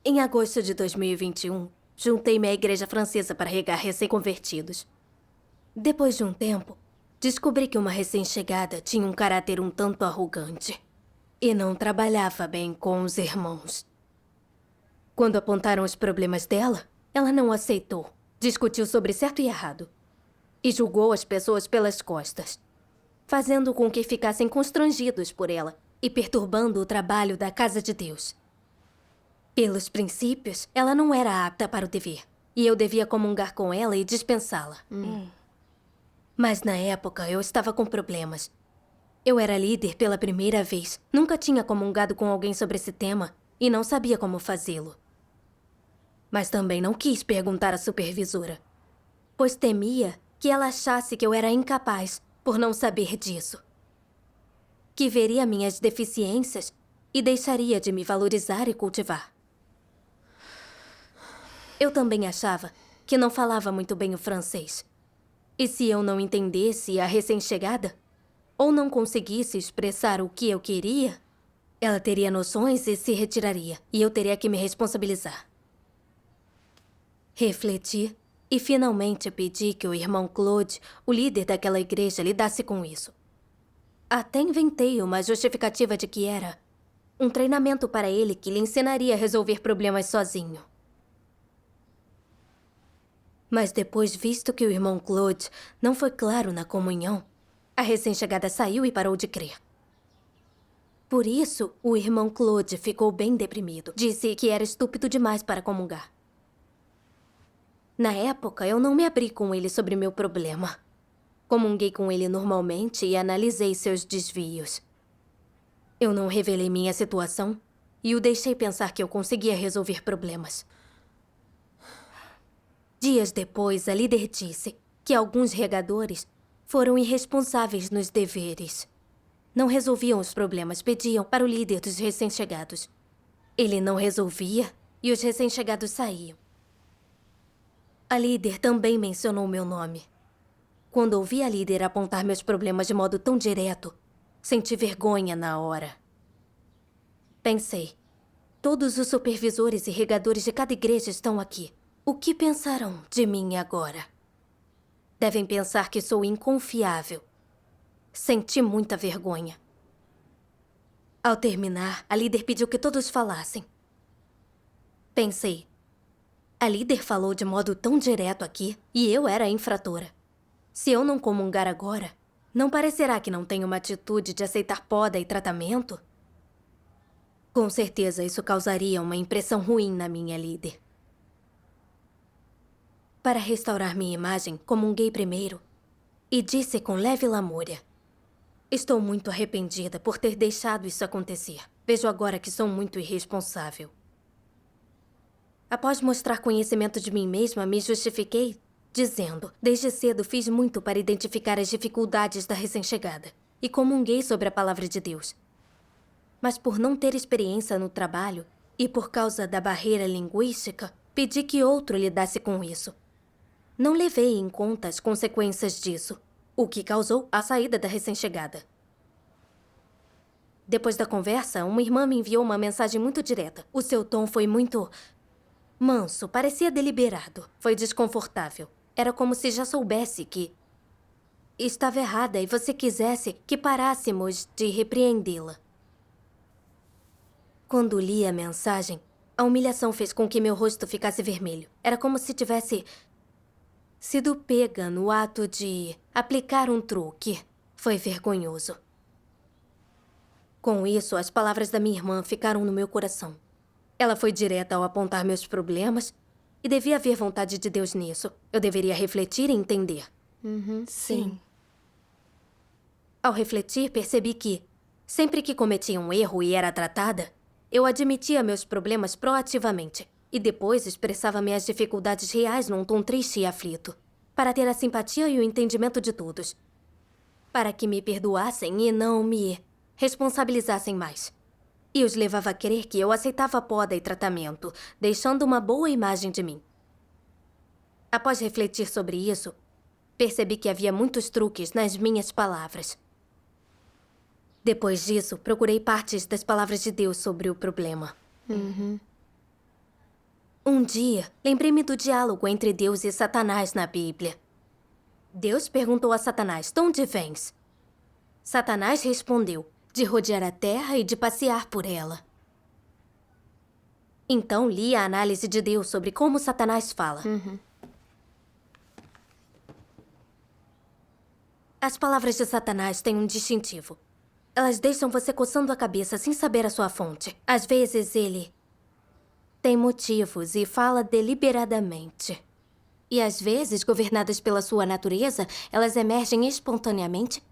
Em agosto de 2021, juntei-me à igreja francesa para regar recém-convertidos. Depois de um tempo, descobri que uma recém-chegada tinha um caráter um tanto arrogante e não trabalhava bem com os irmãos. Quando apontaram os problemas dela, ela não aceitou, discutiu sobre certo e errado e julgou as pessoas pelas costas, fazendo com que ficassem constrangidos por ela e perturbando o trabalho da casa de Deus. Pelos princípios, ela não era apta para o dever, e eu devia comungar com ela e dispensá-la. Mas na época, eu estava com problemas. Eu era líder pela primeira vez, nunca tinha comungado com alguém sobre esse tema e não sabia como fazê-lo. Mas também não quis perguntar à supervisora, pois temia que ela achasse que eu era incapaz por não saber disso. Que veria minhas deficiências e deixaria de me valorizar e cultivar. Eu também achava que não falava muito bem o francês. E se eu não entendesse a recém-chegada, ou não conseguisse expressar o que eu queria, ela teria noções e se retiraria, e eu teria que me responsabilizar. Refleti e finalmente pedi que o irmão Claude, o líder daquela igreja, lidasse com isso. Até inventei uma justificativa de que era um treinamento para ele que lhe ensinaria a resolver problemas sozinho. Mas depois, visto que o irmão Claude não foi claro na comunhão, a recém-chegada saiu e parou de crer. Por isso, o irmão Claude ficou bem deprimido. Disse que era estúpido demais para comungar. Na época, eu não me abri com ele sobre meu problema. Comunguei com ele normalmente e analisei seus desvios. Eu não revelei minha situação e o deixei pensar que eu conseguia resolver problemas. Dias depois, a líder disse que alguns regadores foram irresponsáveis nos deveres. Não resolviam os problemas, pediam para o líder dos recém-chegados. Ele não resolvia e os recém-chegados saíam. A líder também mencionou meu nome. Quando ouvi a líder apontar meus problemas de modo tão direto, senti vergonha na hora. Pensei, todos os supervisores e regadores de cada igreja estão aqui. O que pensarão de mim agora? Devem pensar que sou inconfiável. Senti muita vergonha. Ao terminar, a líder pediu que todos falassem. Pensei, a líder falou de modo tão direto aqui e eu era a infratora. Se eu não comungar agora, não parecerá que não tenho uma atitude de aceitar poda e tratamento? Com certeza isso causaria uma impressão ruim na minha líder. Para restaurar minha imagem, comunguei primeiro e disse com leve lamúria: estou muito arrependida por ter deixado isso acontecer. Vejo agora que sou muito irresponsável. Após mostrar conhecimento de mim mesma, me justifiquei, dizendo: desde cedo fiz muito para identificar as dificuldades da recém-chegada e comunguei sobre a palavra de Deus. Mas por não ter experiência no trabalho e por causa da barreira linguística, pedi que outro lidasse com isso. Não levei em conta as consequências disso, o que causou a saída da recém-chegada. Depois da conversa, uma irmã me enviou uma mensagem muito direta. O seu tom foi muito manso, parecia deliberado. Foi desconfortável. Era como se já soubesse que estava errada e você quisesse que parássemos de repreendê-la. Quando li a mensagem, a humilhação fez com que meu rosto ficasse vermelho. Era como se tivesse sido pega no ato de aplicar um truque. Foi vergonhoso. Com isso, as palavras da minha irmã ficaram no meu coração. Ela foi direta ao apontar meus problemas e devia haver vontade de Deus nisso. Eu deveria refletir e entender. Sim. Ao refletir, percebi que, sempre que cometia um erro e era tratada, eu admitia meus problemas proativamente e depois expressava minhas dificuldades reais num tom triste e aflito, para ter a simpatia e o entendimento de todos, para que me perdoassem e não me responsabilizassem mais. E os levava a crer que eu aceitava poda e tratamento, deixando uma boa imagem de mim. Após refletir sobre isso, percebi que havia muitos truques nas minhas palavras. Depois disso, procurei partes das palavras de Deus sobre o problema. Um dia, lembrei-me do diálogo entre Deus e Satanás na Bíblia. Deus perguntou a Satanás: "De onde vens?" Satanás respondeu: "De rodear a terra e de passear por ela." Então li a análise de Deus sobre como Satanás fala. As palavras de Satanás têm um distintivo. Elas deixam você coçando a cabeça sem saber a sua fonte. Às vezes ele tem motivos e fala deliberadamente. E às vezes, governadas pela sua natureza, elas emergem espontaneamente,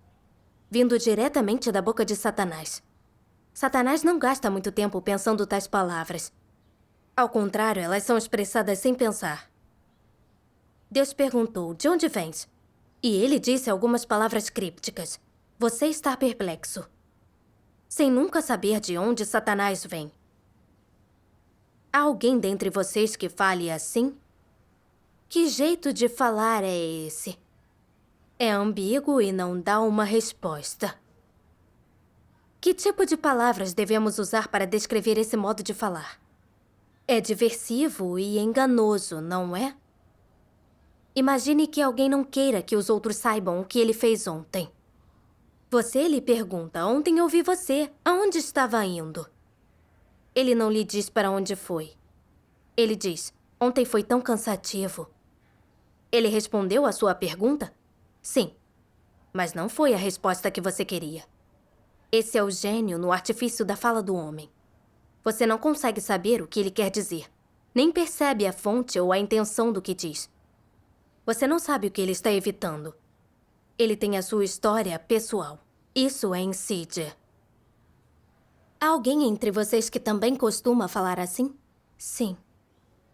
vindo diretamente da boca de Satanás. Satanás não gasta muito tempo pensando tais palavras. Ao contrário, elas são expressadas sem pensar. Deus perguntou: "De onde vens?" E ele disse algumas palavras crípticas. Você está perplexo, sem nunca saber de onde Satanás vem. Há alguém dentre vocês que fale assim? Que jeito de falar é esse? É ambíguo e não dá uma resposta. Que tipo de palavras devemos usar para descrever esse modo de falar? É diversivo e enganoso, não é? Imagine que alguém não queira que os outros saibam o que ele fez ontem. Você lhe pergunta: "Ontem eu vi você. Aonde estava indo?" Ele não lhe diz para onde foi. Ele diz: "Ontem foi tão cansativo." Ele respondeu à sua pergunta? Sim, mas não foi a resposta que você queria. Esse é o gênio no artifício da fala do homem. Você não consegue saber o que ele quer dizer, nem percebe a fonte ou a intenção do que diz. Você não sabe o que ele está evitando. Ele tem a sua história pessoal. Isso é insídia. Há alguém entre vocês que também costuma falar assim? Sim.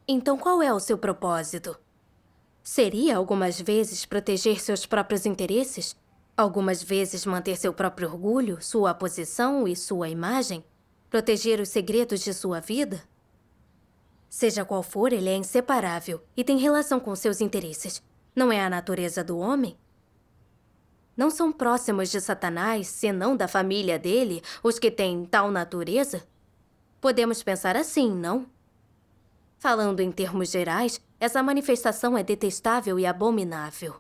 Então qual é o seu propósito? Seria algumas vezes proteger seus próprios interesses? Algumas vezes manter seu próprio orgulho, sua posição e sua imagem? Proteger os segredos de sua vida? Seja qual for, ele é inseparável e tem relação com seus interesses. Não é a natureza do homem? Não são próximos de Satanás, senão da família dele, os que têm tal natureza? Podemos pensar assim, não? Falando em termos gerais, essa manifestação é detestável e abominável.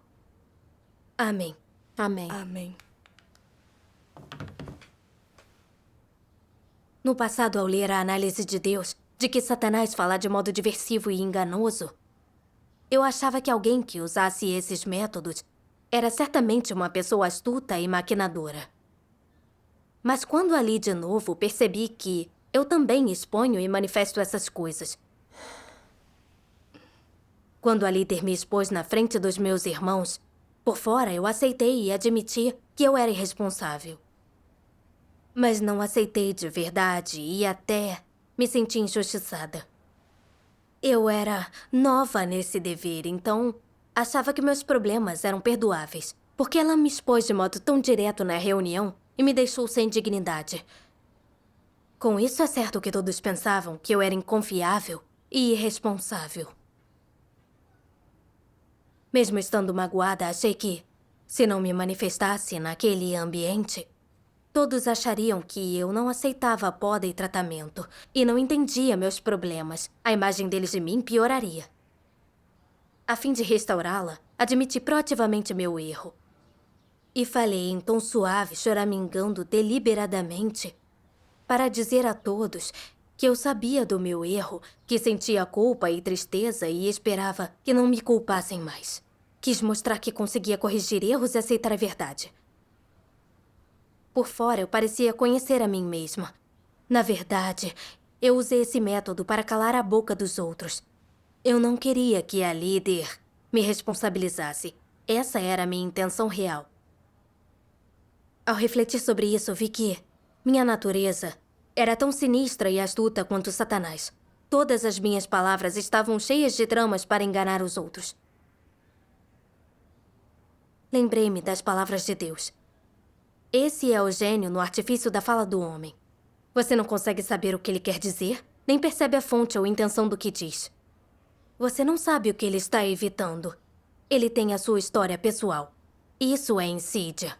Amém. Amém. Amém. No passado, ao ler a análise de Deus, de que Satanás fala de modo diversivo e enganoso, eu achava que alguém que usasse esses métodos era certamente uma pessoa astuta e maquinadora. Mas quando a li de novo, percebi que eu também exponho e manifesto essas coisas. Quando a líder me expôs na frente dos meus irmãos, por fora eu aceitei e admiti que eu era irresponsável. Mas não aceitei de verdade e até me senti injustiçada. Eu era nova nesse dever, então achava que meus problemas eram perdoáveis, porque ela me expôs de modo tão direto na reunião e me deixou sem dignidade. Com isso, é certo que todos pensavam que eu era inconfiável e irresponsável. Mesmo estando magoada, achei que, se não me manifestasse naquele ambiente, todos achariam que eu não aceitava poda e tratamento e não entendia meus problemas. A imagem deles de mim pioraria. A fim de restaurá-la, admiti proativamente meu erro. E falei em tom suave, choramingando deliberadamente, para dizer a todos que eu sabia do meu erro, que sentia culpa e tristeza e esperava que não me culpassem mais. Quis mostrar que conseguia corrigir erros e aceitar a verdade. Por fora, eu parecia conhecer a mim mesma. Na verdade, eu usei esse método para calar a boca dos outros. Eu não queria que a líder me responsabilizasse. Essa era a minha intenção real. Ao refletir sobre isso, vi que minha natureza era tão sinistra e astuta quanto Satanás. Todas as minhas palavras estavam cheias de tramas para enganar os outros. Lembrei-me das palavras de Deus. Esse é o gênio no artifício da fala do homem. Você não consegue saber o que ele quer dizer, nem percebe a fonte ou intenção do que diz. Você não sabe o que ele está evitando. Ele tem a sua história pessoal. Isso é insídia.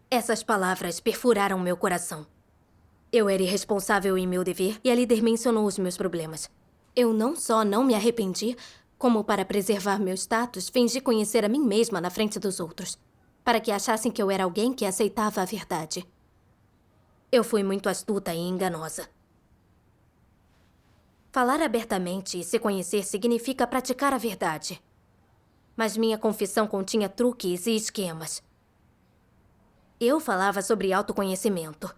Essas palavras perfuraram meu coração. Eu era irresponsável em meu dever e a líder mencionou os meus problemas. Eu não só não me arrependi, como para preservar meu status, fingi conhecer a mim mesma na frente dos outros, para que achassem que eu era alguém que aceitava a verdade. Eu fui muito astuta e enganosa. Falar abertamente e se conhecer significa praticar a verdade. Mas minha confissão continha truques e esquemas. Eu falava sobre autoconhecimento,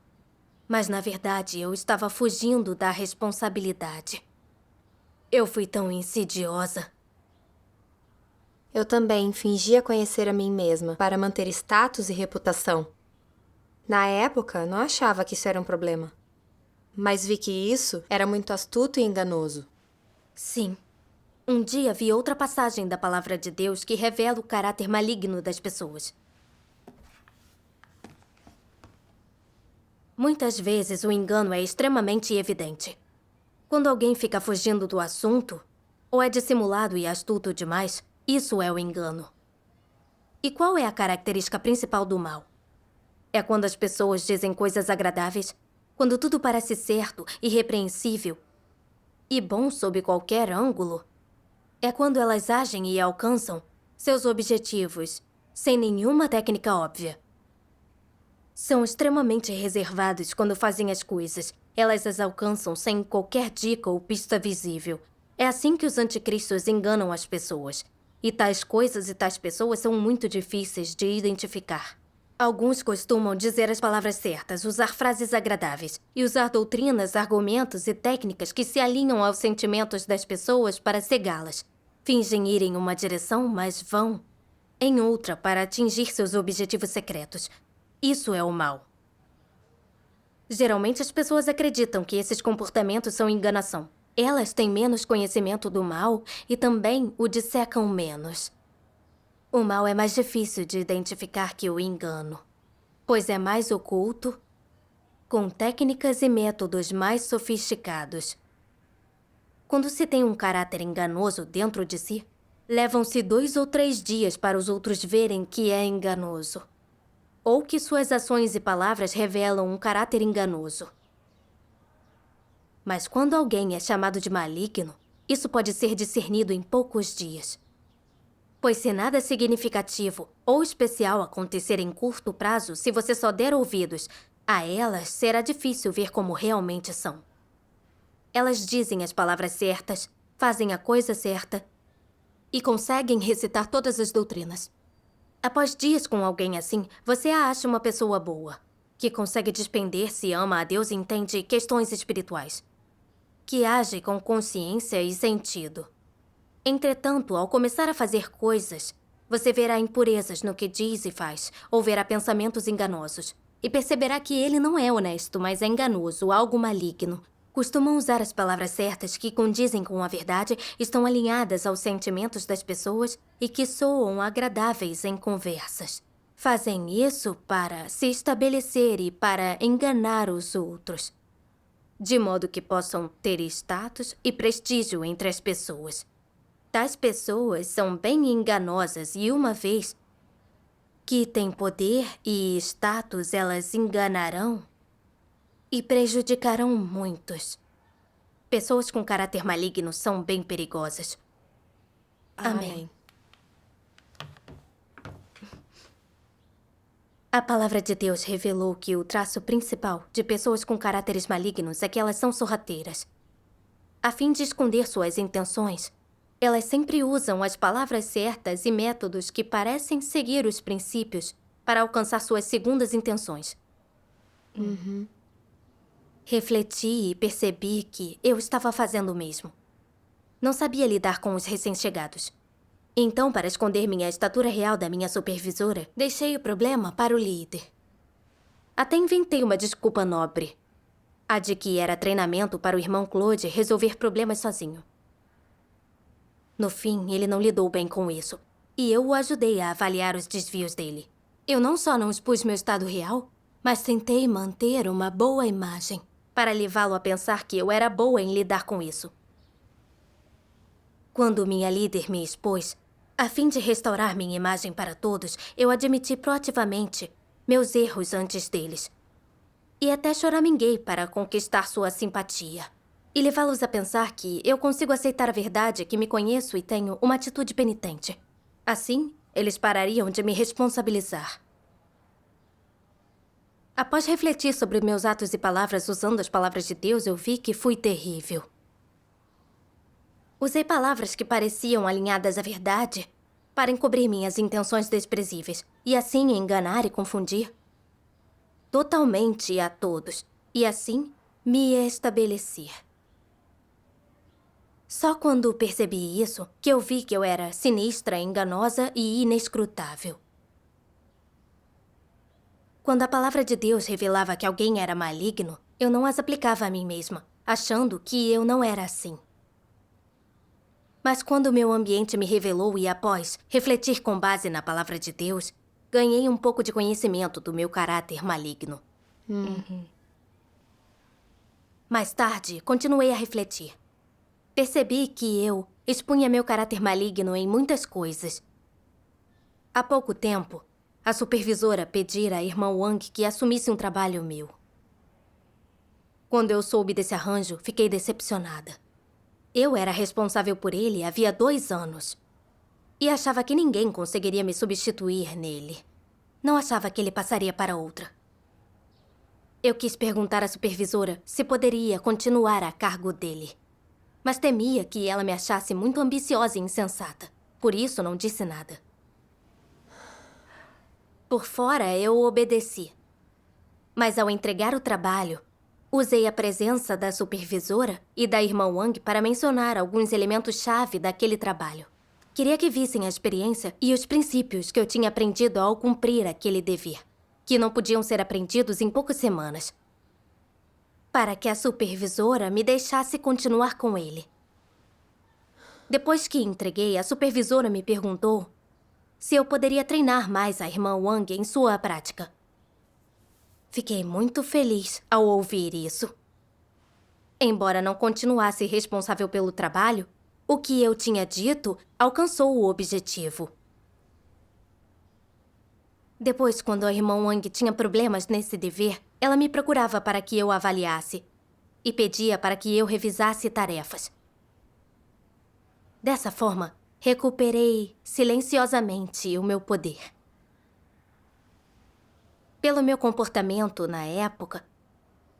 mas na verdade eu estava fugindo da responsabilidade. Eu fui tão insidiosa. Eu também fingia conhecer a mim mesma para manter status e reputação. Na época, não achava que isso era um problema. Mas vi que isso era muito astuto e enganoso. Sim. Um dia vi outra passagem da palavra de Deus que revela o caráter maligno das pessoas. Muitas vezes o engano é extremamente evidente. Quando alguém fica fugindo do assunto, ou é dissimulado e astuto demais, isso é o engano. E qual é a característica principal do mal? É quando as pessoas dizem coisas agradáveis, quando tudo parece certo, irrepreensível e bom sob qualquer ângulo. É quando elas agem e alcançam seus objetivos sem nenhuma técnica óbvia. São extremamente reservados quando fazem as coisas. Elas as alcançam sem qualquer dica ou pista visível. É assim que os anticristos enganam as pessoas. E tais coisas e tais pessoas são muito difíceis de identificar. Alguns costumam dizer as palavras certas, usar frases agradáveis e usar doutrinas, argumentos e técnicas que se alinham aos sentimentos das pessoas para cegá-las. Fingem ir em uma direção, mas vão em outra para atingir seus objetivos secretos. Isso é o mal. Geralmente as pessoas acreditam que esses comportamentos são enganação. Elas têm menos conhecimento do mal e também o dissecam menos. O mal é mais difícil de identificar que o engano, pois é mais oculto, com técnicas e métodos mais sofisticados. Quando se tem um caráter enganoso dentro de si, levam-se 2 ou 3 dias para os outros verem que é enganoso, ou que suas ações e palavras revelam um caráter enganoso. Mas quando alguém é chamado de maligno, isso pode ser discernido em poucos dias. Pois se nada significativo ou especial acontecer em curto prazo, se você só der ouvidos a elas, será difícil ver como realmente são. Elas dizem as palavras certas, fazem a coisa certa e conseguem recitar todas as doutrinas. Após dias com alguém assim, você a acha uma pessoa boa, que consegue despender-se, ama a Deus e entende questões espirituais, que age com consciência e sentido. Entretanto, ao começar a fazer coisas, você verá impurezas no que diz e faz, ou verá pensamentos enganosos, e perceberá que ele não é honesto, mas é enganoso, algo maligno. Costumam usar as palavras certas que condizem com a verdade, estão alinhadas aos sentimentos das pessoas e que soam agradáveis em conversas. Fazem isso para se estabelecer e para enganar os outros, de modo que possam ter status e prestígio entre as pessoas. Tais pessoas são bem enganosas e uma vez que têm poder e status, elas enganarão e prejudicarão muitos. Pessoas com caráter maligno são bem perigosas. Amém. A palavra de Deus revelou que o traço principal de pessoas com caráteres malignos é que elas são sorrateiras. A fim de esconder suas intenções, elas sempre usam as palavras certas e métodos que parecem seguir os princípios para alcançar suas segundas intenções. Refleti e percebi que eu estava fazendo o mesmo. Não sabia lidar com os recém-chegados. Então, para esconder minha estatura real da minha supervisora, deixei o problema para o líder. Até inventei uma desculpa nobre. A de que era treinamento para o irmão Claude resolver problemas sozinho. No fim, ele não lidou bem com isso, e eu o ajudei a avaliar os desvios dele. Eu não só não expus meu estado real, mas tentei manter uma boa imagem, para levá-lo a pensar que eu era boa em lidar com isso. Quando minha líder me expôs, a fim de restaurar minha imagem para todos, eu admiti proativamente meus erros antes deles. e até choraminguei para conquistar sua simpatia e levá-los a pensar que eu consigo aceitar a verdade, que me conheço e tenho uma atitude penitente. Assim, eles parariam de me responsabilizar. Após refletir sobre meus atos e palavras usando as palavras de Deus, eu vi que fui terrível. Usei palavras que pareciam alinhadas à verdade para encobrir minhas intenções desprezíveis e assim enganar e confundir totalmente a todos, e assim me estabelecer. Só quando percebi isso que eu vi que eu era sinistra, enganosa e inescrutável. Quando a palavra de Deus revelava que alguém era maligno, eu não as aplicava a mim mesma, achando que eu não era assim. Mas quando o meu ambiente me revelou e após refletir com base na palavra de Deus, ganhei um pouco de conhecimento do meu caráter maligno. Mais tarde, continuei a refletir. Percebi que eu expunha meu caráter maligno em muitas coisas. Há pouco tempo, a supervisora pedira à irmã Wang que assumisse um trabalho meu. Quando eu soube desse arranjo, fiquei decepcionada. Eu era responsável por ele havia 2 anos. E achava que ninguém conseguiria me substituir nele. Não achava que ele passaria para outra. Eu quis perguntar à supervisora se poderia continuar a cargo dele. Mas temia que ela me achasse muito ambiciosa e insensata. Por isso, não disse nada. Por fora, eu obedeci. Mas ao entregar o trabalho, usei a presença da supervisora e da irmã Wang para mencionar alguns elementos-chave daquele trabalho. Queria que vissem a experiência e os princípios que eu tinha aprendido ao cumprir aquele dever, que não podiam ser aprendidos em poucas semanas, para que a supervisora me deixasse continuar com ele. Depois que entreguei, a supervisora me perguntou se eu poderia treinar mais a irmã Wang em sua prática. Fiquei muito feliz ao ouvir isso. Embora não continuasse responsável pelo trabalho, o que eu tinha dito alcançou o objetivo. Depois, quando a irmã Wang tinha problemas nesse dever, ela me procurava para que eu avaliasse e pedia para que eu revisasse tarefas. Dessa forma, recuperei silenciosamente o meu poder. Pelo meu comportamento na época,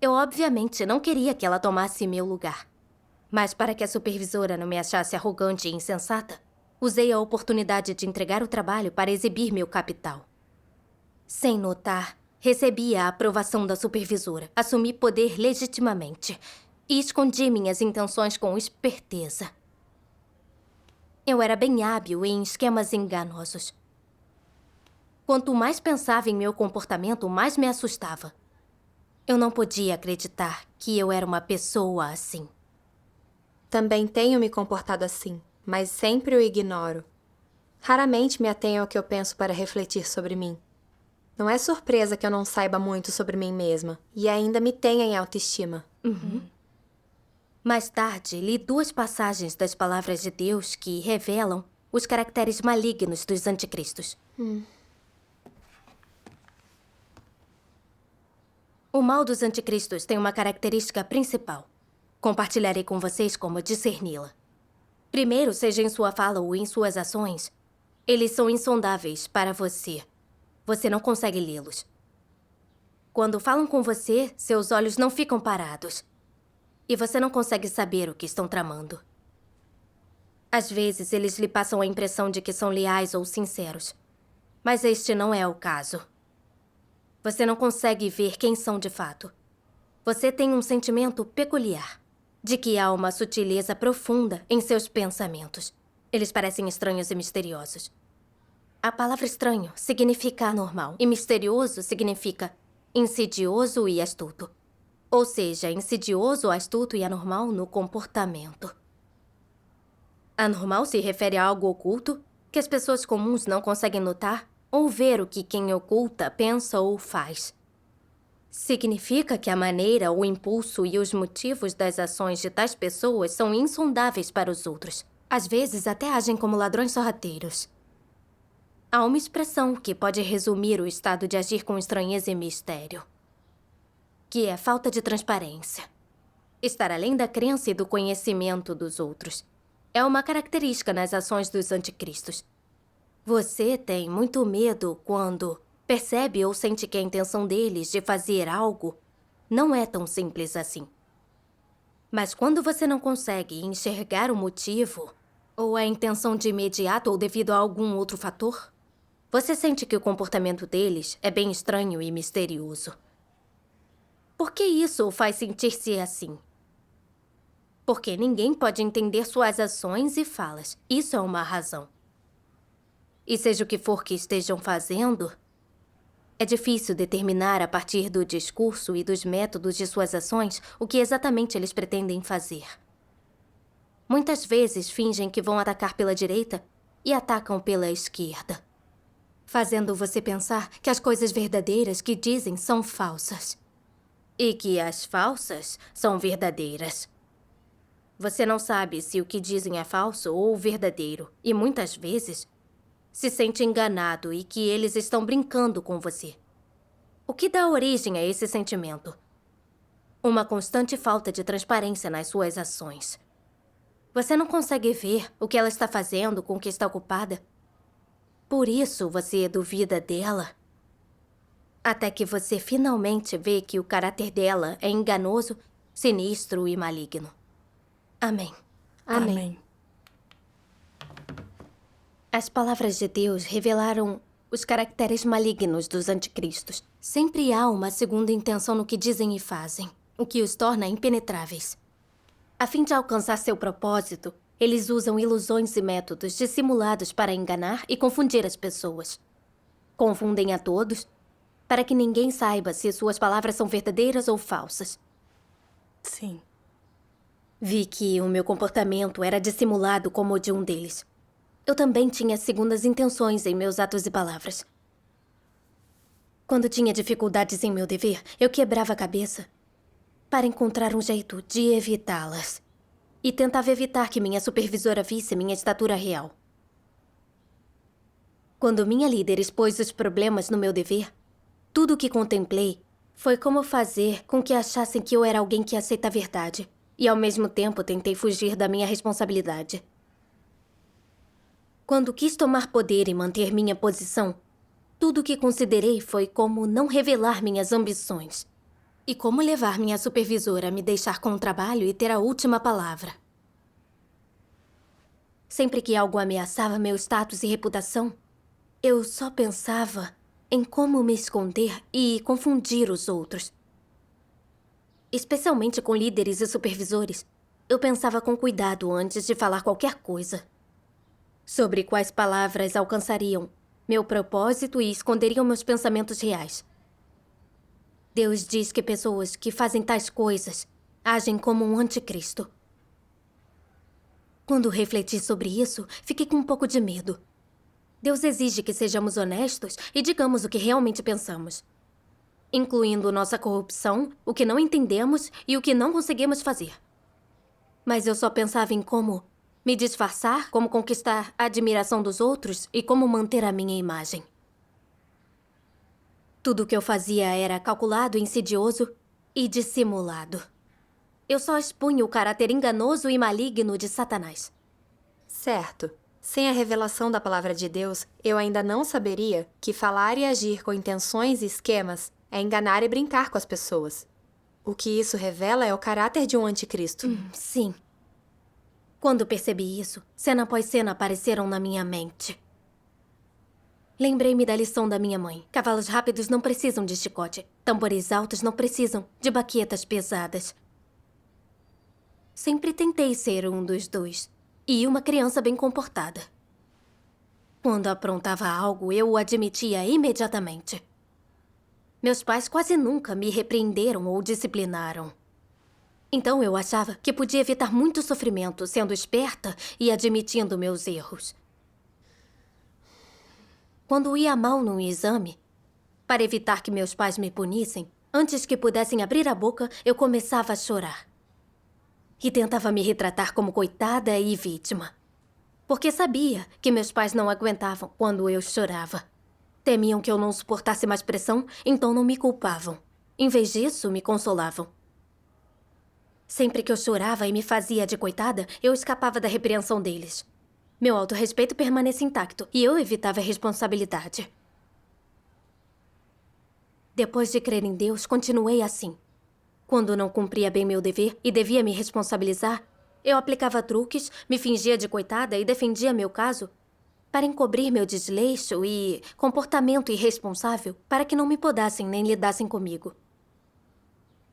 eu obviamente não queria que ela tomasse meu lugar. Mas para que a supervisora não me achasse arrogante e insensata, usei a oportunidade de entregar o trabalho para exibir meu capital. Sem notar, recebi a aprovação da supervisora, assumi poder legitimamente e escondi minhas intenções com esperteza. Eu era bem hábil em esquemas enganosos. Quanto mais pensava em meu comportamento, mais me assustava. Eu não podia acreditar que eu era uma pessoa assim. Também tenho me comportado assim, mas sempre o ignoro. Raramente me atenho ao que eu penso para refletir sobre mim. Não é surpresa que eu não saiba muito sobre mim mesma e ainda me tenha em autoestima. Mais tarde, li 2 passagens das palavras de Deus que revelam os caracteres malignos dos anticristos. O mal dos anticristos tem uma característica principal. Compartilharei com vocês como discerni-la. Primeiro, seja em sua fala ou em suas ações, eles são insondáveis para você. Você não consegue lê-los. Quando falam com você, seus olhos não ficam parados. E você não consegue saber o que estão tramando. Às vezes, eles lhe passam a impressão de que são leais ou sinceros. Mas este não é o caso. Você não consegue ver quem são de fato. Você tem um sentimento peculiar de que há uma sutileza profunda em seus pensamentos. Eles parecem estranhos e misteriosos. A palavra estranho significa anormal e misterioso significa insidioso e astuto. Ou seja, insidioso, astuto e anormal no comportamento. Anormal se refere a algo oculto que as pessoas comuns não conseguem notar ou ver o que quem oculta pensa ou faz. Significa que a maneira, o impulso e os motivos das ações de tais pessoas são insondáveis para os outros. Às vezes, até agem como ladrões sorrateiros. Há uma expressão que pode resumir o estado de agir com estranheza e mistério. que é falta de transparência. Estar além da crença e do conhecimento dos outros é uma característica nas ações dos anticristos. Você tem muito medo quando percebe ou sente que a intenção deles de fazer algo não é tão simples assim. Mas quando você não consegue enxergar o motivo, ou a intenção de imediato ou devido a algum outro fator, você sente que o comportamento deles é bem estranho e misterioso. Por que isso o faz sentir-se assim? Porque ninguém pode entender suas ações e falas. Isso é uma razão. E seja o que for que estejam fazendo, é difícil determinar a partir do discurso e dos métodos de suas ações o que exatamente eles pretendem fazer. Muitas vezes fingem que vão atacar pela direita e atacam pela esquerda, fazendo você pensar que as coisas verdadeiras que dizem são falsas e que as falsas são verdadeiras. Você não sabe se o que dizem é falso ou verdadeiro e muitas vezes se sente enganado e que eles estão brincando com você. O que dá origem a esse sentimento? Uma constante falta de transparência nas suas ações. Você não consegue ver o que ela está fazendo, com o que está ocupada. Por isso você duvida dela. Até que você finalmente vê que o caráter dela é enganoso, sinistro e maligno. Amém. Amém. As palavras de Deus revelaram os caracteres malignos dos anticristos. Sempre há uma segunda intenção no que dizem e fazem, o que os torna impenetráveis. A fim de alcançar seu propósito, eles usam ilusões e métodos dissimulados para enganar e confundir as pessoas. Confundem a todos, para que ninguém saiba se suas palavras são verdadeiras ou falsas. Sim. Vi que o meu comportamento era dissimulado como o de um deles. Eu também tinha segundas intenções em meus atos e palavras. Quando tinha dificuldades em meu dever, eu quebrava a cabeça para encontrar um jeito de evitá-las. E tentava evitar que minha supervisora visse minha estatura real. Quando minha líder expôs os problemas no meu dever, tudo o que contemplei foi como fazer com que achassem que eu era alguém que aceita a verdade. E ao mesmo tempo tentei fugir da minha responsabilidade. Quando quis tomar poder e manter minha posição, tudo o que considerei foi como não revelar minhas ambições. E como levar minha supervisora a me deixar com o trabalho e ter a última palavra. Sempre que algo ameaçava meu status e reputação, eu só pensava em como me esconder e confundir os outros. Especialmente com líderes e supervisores, eu pensava com cuidado antes de falar qualquer coisa. Sobre quais palavras alcançariam meu propósito e esconderiam meus pensamentos reais. Deus diz que pessoas que fazem tais coisas agem como um anticristo. Quando refleti sobre isso, fiquei com um pouco de medo. Deus exige que sejamos honestos e digamos o que realmente pensamos, incluindo nossa corrupção, o que não entendemos e o que não conseguimos fazer. Mas eu só pensava em como me disfarçar, como conquistar a admiração dos outros e como manter a minha imagem. Tudo o que eu fazia era calculado, insidioso e dissimulado. Eu só expunha o caráter enganoso e maligno de Satanás. Certo. Sem a revelação da palavra de Deus, eu ainda não saberia que falar e agir com intenções e esquemas é enganar e brincar com as pessoas. O que isso revela é o caráter de um anticristo. Sim. Quando percebi isso, cena após cena apareceram na minha mente. Lembrei-me da lição da minha mãe. Cavalos rápidos não precisam de chicote. Tambores altos não precisam de baquetas pesadas. Sempre tentei ser um dos dois. E uma criança bem comportada. Quando aprontava algo, eu o admitia imediatamente. Meus pais quase nunca me repreenderam ou disciplinaram. Então eu achava que podia evitar muito sofrimento sendo esperta e admitindo meus erros. Quando ia mal num exame, para evitar que meus pais me punissem, antes que pudessem abrir a boca, eu começava a chorar. E tentava me retratar como coitada e vítima. Porque sabia que meus pais não aguentavam quando eu chorava. Temiam que eu não suportasse mais pressão, então não me culpavam. Em vez disso, me consolavam. Sempre que eu chorava e me fazia de coitada, eu escapava da repreensão deles. Meu autorrespeito permanecia intacto e eu evitava a responsabilidade. Depois de crer em Deus, continuei assim. Quando não cumpria bem meu dever e devia me responsabilizar, eu aplicava truques, me fingia de coitada e defendia meu caso para encobrir meu desleixo e comportamento irresponsável para que não me podassem nem lidassem comigo.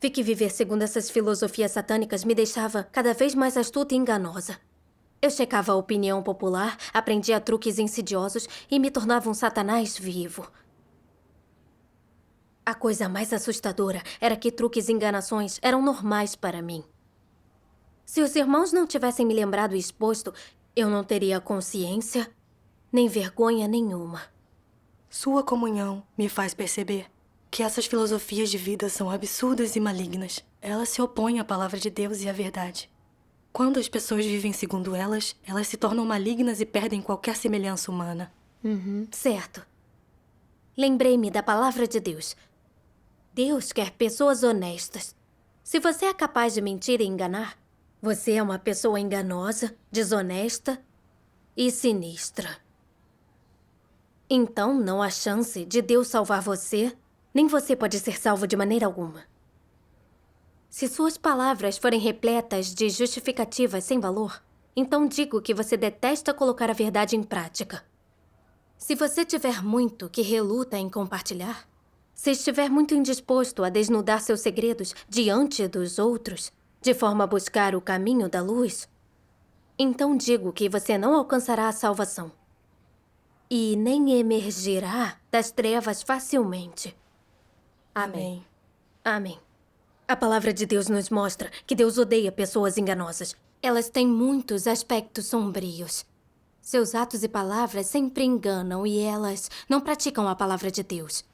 Vi que viver segundo essas filosofias satânicas me deixava cada vez mais astuta e enganosa. Eu checava a opinião popular, aprendia truques insidiosos e me tornava um satanás vivo. A coisa mais assustadora era que truques e enganações eram normais para mim. Se os irmãos não tivessem me lembrado e exposto, eu não teria consciência nem vergonha nenhuma. Sua comunhão me faz perceber que essas filosofias de vida são absurdas e malignas. Elas se opõem à palavra de Deus e à verdade. Quando as pessoas vivem segundo elas, elas se tornam malignas e perdem qualquer semelhança humana. Certo. Lembrei-me da palavra de Deus. Deus quer pessoas honestas. Se você é capaz de mentir e enganar, você é uma pessoa enganosa, desonesta e sinistra. Então, não há chance de Deus salvar você, nem você pode ser salvo de maneira alguma. Se suas palavras forem repletas de justificativas sem valor, então digo que você detesta colocar a verdade em prática. Se você tiver muito que reluta em compartilhar, se estiver muito indisposto a desnudar seus segredos diante dos outros, de forma a buscar o caminho da luz, então digo que você não alcançará a salvação e nem emergirá das trevas facilmente. Amém. Amém. A palavra de Deus nos mostra que Deus odeia pessoas enganosas. Elas têm muitos aspectos sombrios. Seus atos e palavras sempre enganam e elas não praticam a palavra de Deus.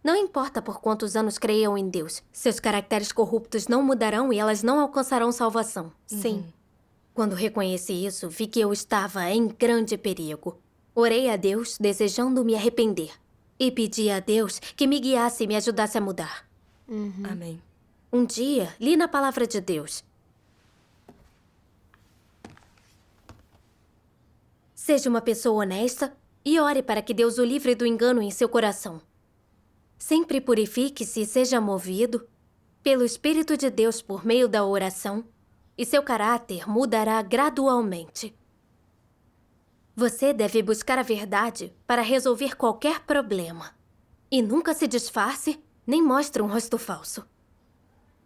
Não importa por quantos anos creiam em Deus, seus caracteres corruptos não mudarão e elas não alcançarão salvação. Sim. Quando reconheci isso, vi que eu estava em grande perigo. Orei a Deus, desejando me arrepender. E pedi a Deus que me guiasse e me ajudasse a mudar. Amém. Um dia, li na palavra de Deus: seja uma pessoa honesta e ore para que Deus o livre do engano em seu coração. Sempre purifique-se e seja movido pelo Espírito de Deus por meio da oração, e seu caráter mudará gradualmente. Você deve buscar a verdade para resolver qualquer problema. E nunca se disfarce nem mostre um rosto falso.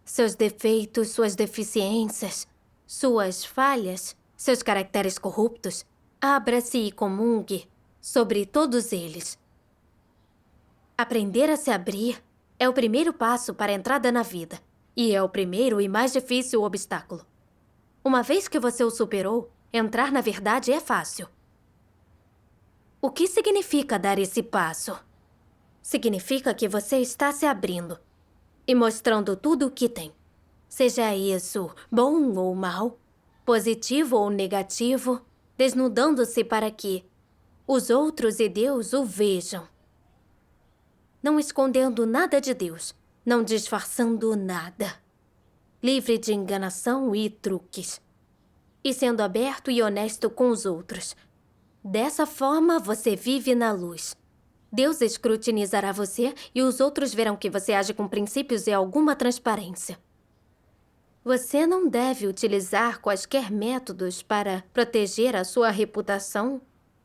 Seus defeitos, suas deficiências, suas falhas, seus caracteres corruptos, abra-se e comungue sobre todos eles. Aprender a se abrir é o primeiro passo para a entrada na vida. E é o primeiro e mais difícil obstáculo. Uma vez que você o superou, entrar na verdade é fácil. O que significa dar esse passo? Significa que você está se abrindo e mostrando tudo o que tem. Seja isso bom ou mal, positivo ou negativo, desnudando-se para que os outros e Deus o vejam. Não escondendo nada de Deus, não disfarçando nada. Livre de enganação e truques. E sendo aberto e honesto com os outros. Dessa forma, você vive na luz. Deus escrutinizará você e os outros verão que você age com princípios e alguma transparência. Você não deve utilizar quaisquer métodos para proteger a sua reputação,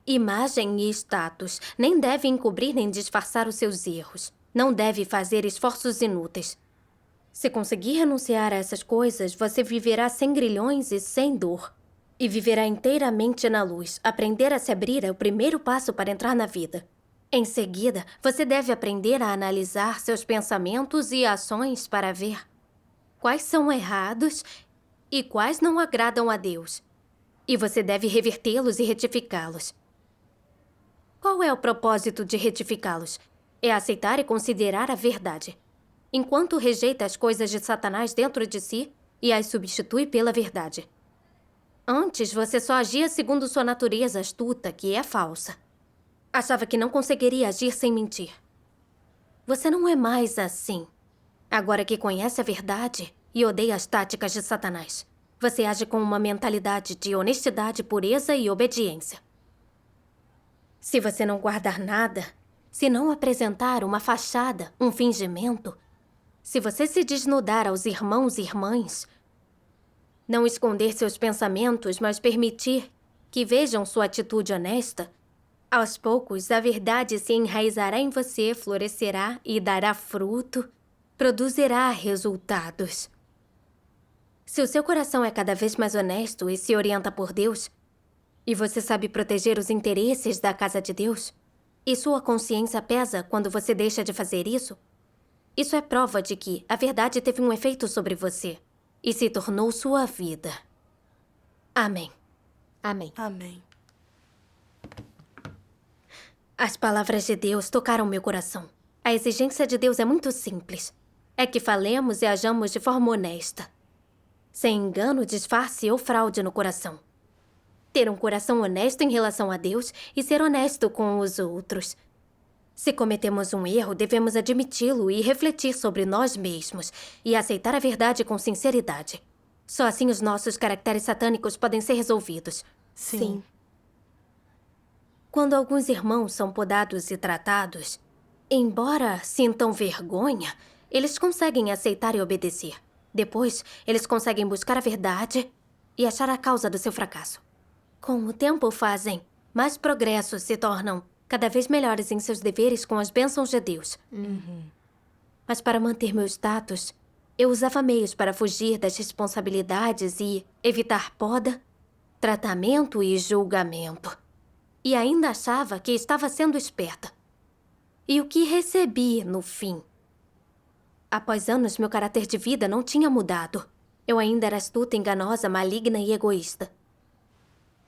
imagem e status. Nem deve encobrir nem disfarçar os seus erros. Não deve fazer esforços inúteis. Se conseguir renunciar a essas coisas, você viverá sem grilhões e sem dor. E viverá inteiramente na luz. Aprender a se abrir é o primeiro passo para entrar na vida. Em seguida, você deve aprender a analisar seus pensamentos e ações para ver quais são errados e quais não agradam a Deus. E você deve revertê-los e retificá-los. Qual é o propósito de retificá-los? É aceitar e considerar a verdade. Enquanto rejeita as coisas de Satanás dentro de si e as substitui pela verdade. Antes, você só agia segundo sua natureza astuta, que é falsa. Achava que não conseguiria agir sem mentir. Você não é mais assim. Agora que conhece a verdade e odeia as táticas de Satanás, você age com uma mentalidade de honestidade, pureza e obediência. Se você não guardar nada, se não apresentar uma fachada, um fingimento, se você se desnudar aos irmãos e irmãs, não esconder seus pensamentos, mas permitir que vejam sua atitude honesta, aos poucos a verdade se enraizará em você, florescerá e dará fruto, produzirá resultados. Se o seu coração é cada vez mais honesto e se orienta por Deus, e você sabe proteger os interesses da casa de Deus, e sua consciência pesa quando você deixa de fazer isso é prova de que a verdade teve um efeito sobre você e se tornou sua vida. Amém. Amém. Amém. As palavras de Deus tocaram meu coração. A exigência de Deus é muito simples. É que falemos e hajamos de forma honesta, sem engano, disfarce ou fraude no coração. Ter um coração honesto em relação a Deus e ser honesto com os outros. Se cometemos um erro, devemos admiti-lo e refletir sobre nós mesmos e aceitar a verdade com sinceridade. Só assim os nossos caracteres satânicos podem ser resolvidos. Sim. Quando alguns irmãos são podados e tratados, embora sintam vergonha, eles conseguem aceitar e obedecer. Depois, eles conseguem buscar a verdade e achar a causa do seu fracasso. Com o tempo fazem mais progressos, se tornam cada vez melhores em seus deveres com as bênçãos de Deus. Mas para manter meu status, eu usava meios para fugir das responsabilidades e evitar poda, tratamento e julgamento. E ainda achava que estava sendo esperta. E o que recebi no fim? Após anos, meu caráter de vida não tinha mudado. Eu ainda era astuta, enganosa, maligna e egoísta.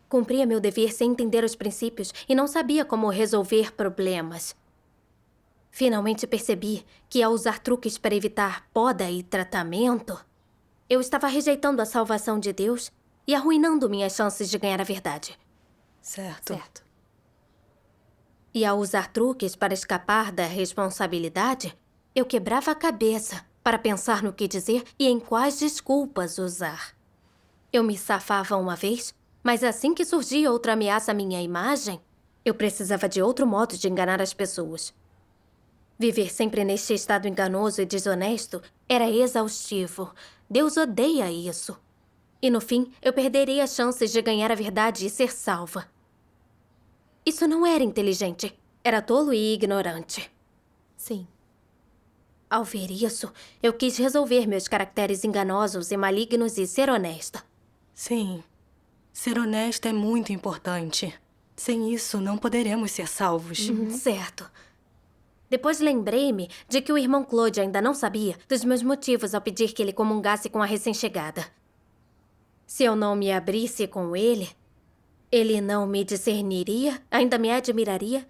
Cumpria meu dever sem entender os princípios e não sabia como resolver problemas. Finalmente percebi que, ao usar truques para evitar poda e tratamento, eu estava rejeitando a salvação de Deus e arruinando minhas chances de ganhar a verdade. Certo. E ao usar truques para escapar da responsabilidade, eu quebrava a cabeça para pensar no que dizer e em quais desculpas usar. Eu me safava uma vez, mas assim que surgia outra ameaça à minha imagem, eu precisava de outro modo de enganar as pessoas. Viver sempre neste estado enganoso e desonesto era exaustivo. Deus odeia isso. E no fim, eu perderia as chances de ganhar a verdade e ser salva. Isso não era inteligente. Era tolo e ignorante. Sim. Ao ver isso, eu quis resolver meus caracteres enganosos e malignos e ser honesta. Sim. Ser honesta é muito importante. Sem isso, não poderemos ser salvos. Certo. Depois lembrei-me de que o irmão Claude ainda não sabia dos meus motivos ao pedir que ele comungasse com a recém-chegada. Se eu não me abrisse com ele, ele não me discerniria, ainda me admiraria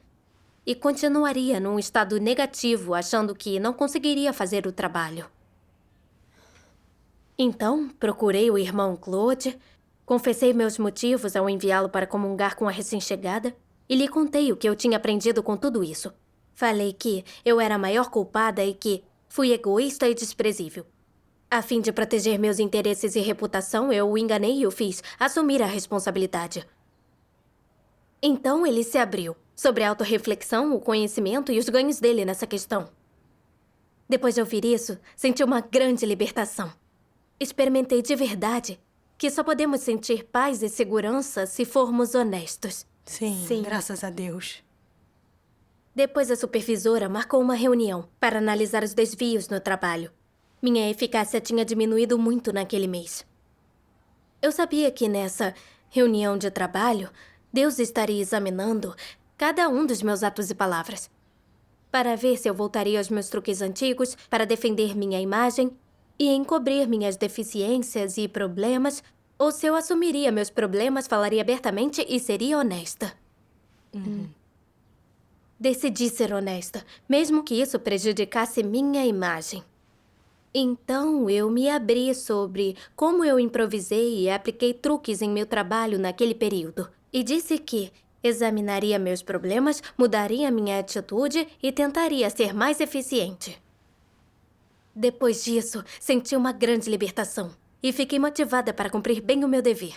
e continuaria num estado negativo, achando que não conseguiria fazer o trabalho. Então, procurei o irmão Claude, confessei meus motivos ao enviá-lo para comungar com a recém-chegada e lhe contei o que eu tinha aprendido com tudo isso. Falei que eu era a maior culpada e que fui egoísta e desprezível. A fim de proteger meus interesses e reputação, eu o enganei e o fiz assumir a responsabilidade. Então ele se abriu sobre a autorreflexão, o conhecimento e os ganhos dele nessa questão. Depois de ouvir isso, senti uma grande libertação. Experimentei de verdade que só podemos sentir paz e segurança se formos honestos. Sim, graças a Deus. Depois a supervisora marcou uma reunião para analisar os desvios no trabalho. Minha eficácia tinha diminuído muito naquele mês. Eu sabia que nessa reunião de trabalho, Deus estaria examinando cada um dos meus atos e palavras, para ver se eu voltaria aos meus truques antigos para defender minha imagem e encobrir minhas deficiências e problemas, ou se eu assumiria meus problemas, falaria abertamente e seria honesta. Decidi ser honesta, mesmo que isso prejudicasse minha imagem. Então, eu me abri sobre como eu improvisei e apliquei truques em meu trabalho naquele período. E disse que examinaria meus problemas, mudaria minha atitude e tentaria ser mais eficiente. Depois disso, senti uma grande libertação e fiquei motivada para cumprir bem o meu dever.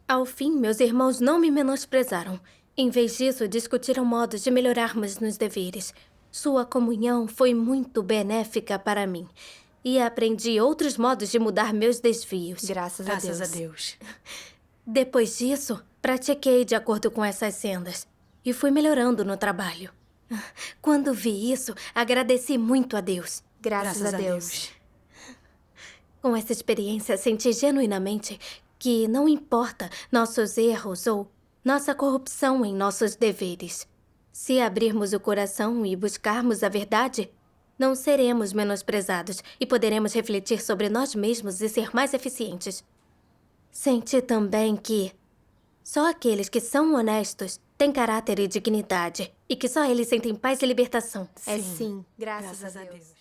Ao fim, meus irmãos não me menosprezaram. Em vez disso, discutiram modos de melhorarmos nos deveres. Sua comunhão foi muito benéfica para mim. E aprendi outros modos de mudar meus desvios. Graças a Deus. Depois disso, pratiquei de acordo com essas sendas e fui melhorando no trabalho. Quando vi isso, agradeci muito a Deus. Graças a Deus. Com essa experiência, senti genuinamente que não importa nossos erros ou nossa corrupção em nossos deveres. Se abrirmos o coração e buscarmos a verdade, não seremos menosprezados e poderemos refletir sobre nós mesmos e ser mais eficientes. Senti também que só aqueles que são honestos têm caráter e dignidade e que só eles sentem paz e libertação. É sim, graças a Deus.